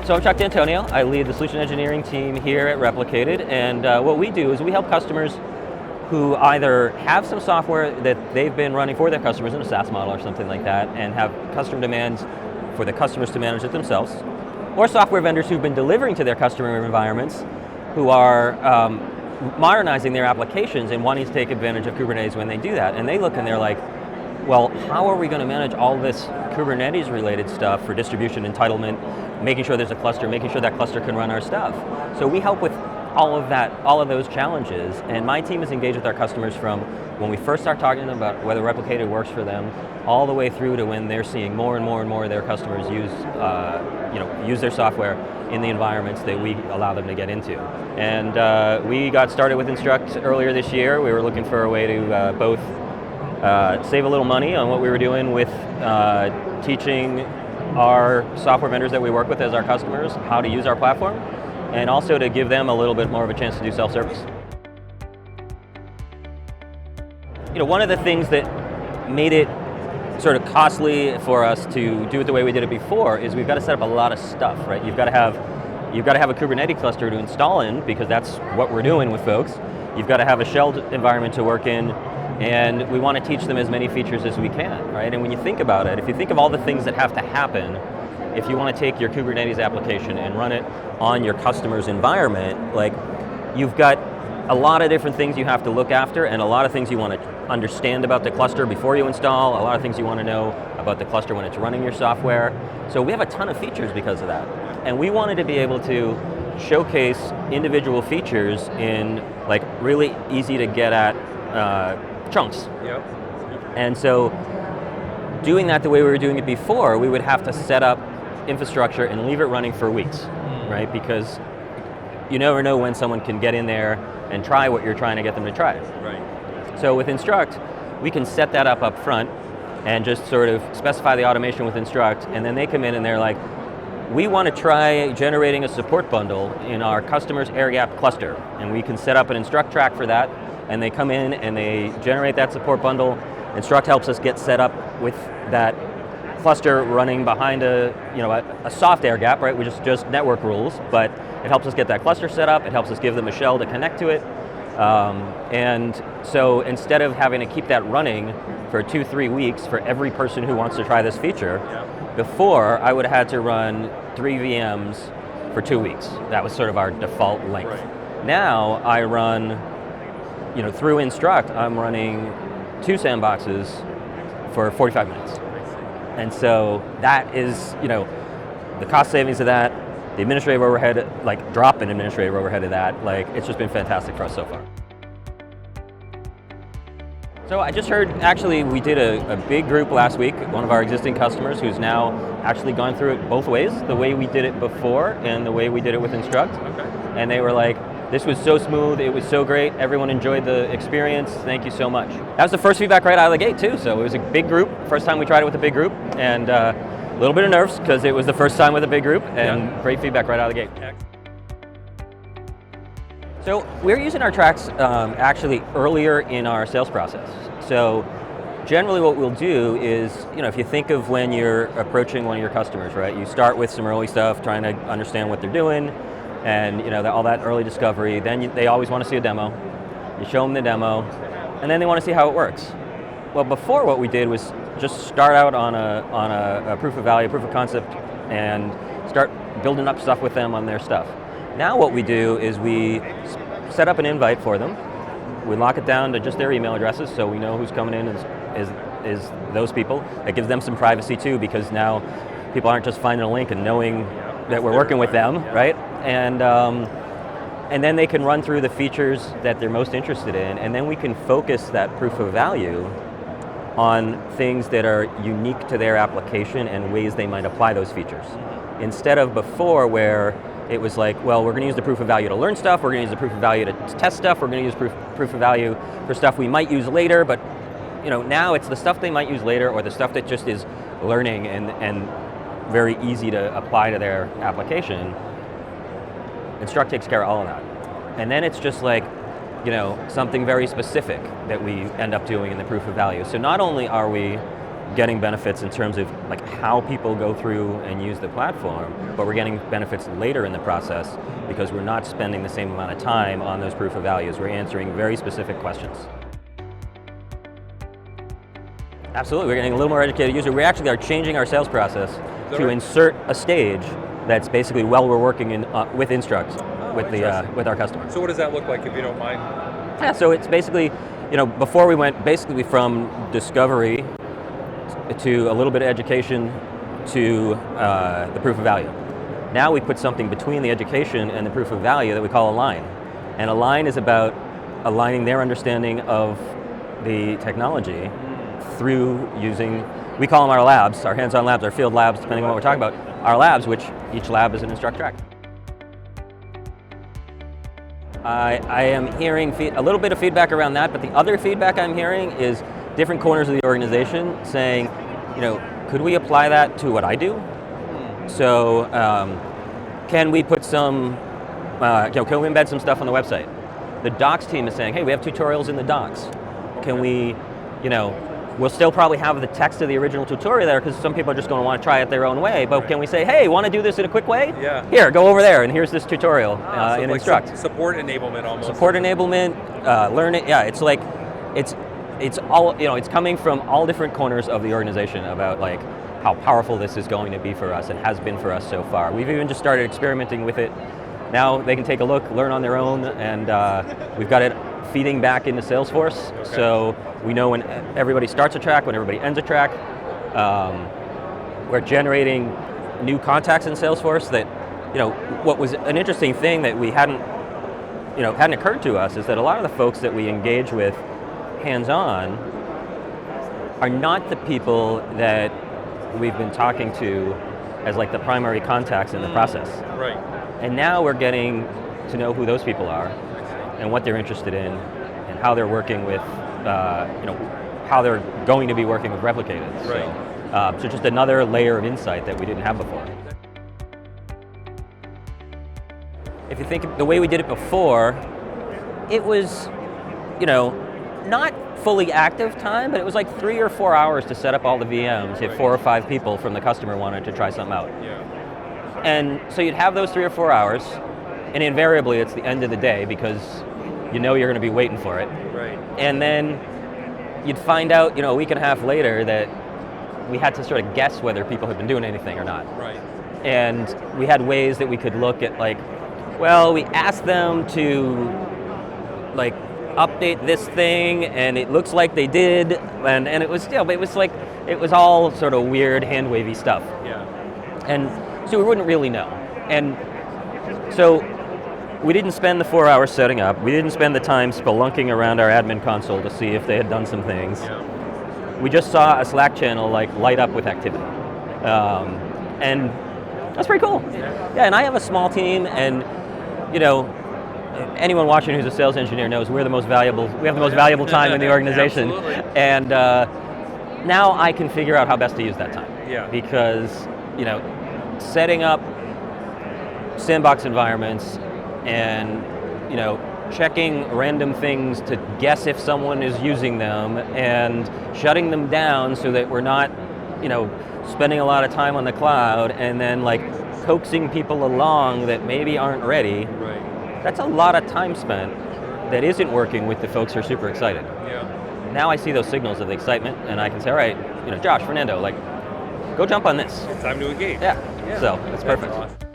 So I'm Chuck D'Antonio. I lead the solution engineering team here at Replicated, and what we do is we help customers who either have some software that they've been running for their customers in a SaaS model or something like that, and have customer demands for the customers to manage it themselves, or software vendors who've been delivering to their customer environments who are modernizing their applications and wanting to take advantage of Kubernetes when they do that. And they look and they're like, well, how are we going to manage all this Kubernetes related stuff for distribution entitlement, making sure there's a cluster, making sure that cluster can run our stuff. So we help with all of that, all of those challenges, and my team is engaged with our customers from when we first start talking to them about whether Replicated works for them, all the way through to when they're seeing more and more and more of their customers use their software in the environments that we allow them to get into. And we got started with Instruqt earlier this year. We were looking for a way to both save a little money on what we were doing with teaching our software vendors that we work with as our customers how to use our platform, and also to give them a little bit more of a chance to do self-service. One of the things that made it sort of costly for us to do it the way we did it before is we've got to set up a lot of stuff, right? You've got to have a Kubernetes cluster to install in, because that's what we're doing with folks. You've got to have a shelled environment to work in, and we want to teach them as many features as we can, right? And when you think about it, if you think of all the things that have to happen, if you want to take your Kubernetes application and run it on your customer's environment, like, you've got a lot of different things you have to look after, and a lot of things you want to understand about the cluster before you install, a lot of things you want to know about the cluster when it's running your software. So we have a ton of features because of that. And we wanted to be able to showcase individual features in like really easy to get at chunks. Yep. And so doing that the way we were doing it before, we would have to set up infrastructure and leave it running for weeks, right? Because you never know when someone can get in there and try what you're trying to get them to try. Right. So with Instruqt, we can set that up front and just sort of specify the automation with Instruqt, and then they come in and they're like, we want to try generating a support bundle in our customer's air gap cluster, and we can set up an Instruqt track for that, and they come in and they generate that support bundle. Instruqt helps us get set up with that cluster running behind a soft air gap, right, which is just network rules, but it helps us get that cluster set up, it helps us give them a shell to connect to it, and so instead of having to keep that running for 2-3 weeks for every person who wants to try this feature, before I would have had to run 3 VMs for 2 weeks. That was sort of our default length. Right. Now I run, through Instruqt, I'm running 2 sandboxes for 45 minutes. And so that is, the cost savings of that, the administrative overhead, like drop in administrative overhead of that, like it's just been fantastic for us so far. So I just heard, actually, we did a big group last week, one of our existing customers who's now actually gone through it both ways, the way we did it before and the way we did it with Instruqt. Okay. And they were like, this was so smooth, it was so great, everyone enjoyed the experience, thank you so much. That was the first feedback right out of the gate too, so it was a big group, first time we tried it with a big group, and a little bit of nerves because it was the first time with a big group, and great feedback right out of the gate. So we're using our tracks actually earlier in our sales process. So generally what we'll do is, if you think of when you're approaching one of your customers, right, you start with some early stuff, trying to understand what they're doing, and all that early discovery, then they always want to see a demo. You show them the demo, and then they want to see how it works. Well, before what we did was just start out on a proof of value, proof of concept, and start building up stuff with them on their stuff. Now what we do is we set up an invite for them. We lock it down to just their email addresses, so we know who's coming in is those people. It gives them some privacy too, because now people aren't just finding a link and knowing that we're working with them, right? And then they can run through the features that they're most interested in, and then we can focus that proof of value on things that are unique to their application and ways they might apply those features. Instead of before, where it was like, well, we're going to use the proof of value to learn stuff, we're going to use the proof of value to test stuff, we're going to use proof of value for stuff we might use later, but now it's the stuff they might use later, or the stuff that just is learning and very easy to apply to their application. Instruqt takes care of all of that. And then it's just like, something very specific that we end up doing in the proof of value. So not only are we getting benefits in terms of like how people go through and use the platform, but we're getting benefits later in the process because we're not spending the same amount of time on those proof of values. We're answering very specific questions. Absolutely, we're getting a little more educated user. We actually are changing our sales process to insert a stage that's basically while we're working in, with Instruqt, with our customers. So what does that look like, if you don't mind? Yeah, so it's basically, before we went basically from discovery to a little bit of education to the proof of value. Now we put something between the education and the proof of value that we call a line. And a line is about aligning their understanding of the technology through using, we call them our labs, our hands-on labs, our field labs, depending on what we're talking about, our labs, which each lab is an Instruqt track. I am hearing a little bit of feedback around that, but the other feedback I'm hearing is different corners of the organization saying, could we apply that to what I do? So can we put some, can we embed some stuff on the website? The docs team is saying, hey, we have tutorials in the docs. Can we, we'll still probably have the text of the original tutorial there because some people are just going to want to try it their own way, but can we say, hey, want to do this in a quick way? Yeah. Here, go over there and here's this tutorial So in like Instruqt. Support enablement almost. Support enablement, learn it, yeah, it's like, it's all, it's coming from all different corners of the organization about like how powerful this is going to be for us and has been for us so far. We've even just started experimenting with it. Now they can take a look, learn on their own, and we've got it feeding back into Salesforce. Okay. So we know when everybody starts a track, when everybody ends a track. We're generating new contacts in Salesforce that, what was an interesting thing that we hadn't occurred to us is that a lot of the folks that we engage with hands-on are not the people that we've been talking to as like the primary contacts in the process. Right. And now we're getting to know who those people are and what they're interested in and how they're working with, how they're going to be working with Replicated. Right. So just another layer of insight that we didn't have before. If you think of the way we did it before, it was, not fully active time, but it was like 3 or 4 hours to set up all the VMs if 4 or 5 people from the customer wanted to try something out. Yeah. And so you'd have those 3 or 4 hours, and invariably it's the end of the day because you're going to be waiting for it. Right. And then you'd find out, a week and a half later that we had to sort of guess whether people had been doing anything or not. Right. And we had ways that we could look at like, well, we asked them to like update this thing and it looks like they did, and it was still, but it was all sort of weird hand wavy stuff. Yeah. And so we wouldn't really know. And so we didn't spend the 4 hours setting up. We didn't spend the time spelunking around our admin console to see if they had done some things. Yeah. We just saw a Slack channel like light up with activity. And that's pretty cool. Yeah, and I have a small team, and anyone watching who's a sales engineer knows we have the most valuable time in the organization. Absolutely. And now I can figure out how best to use that time. Yeah. Because, setting up sandbox environments and, checking random things to guess if someone is using them and shutting them down so that we're not, spending a lot of time on the cloud and then like coaxing people along that maybe aren't ready. Right. That's a lot of time spent that isn't working with the folks who are super excited. Yeah. Now I see those signals of the excitement and I can say, all right, Josh, Fernando, like, go jump on this. Time to engage. Yeah. So it's perfect. Awesome.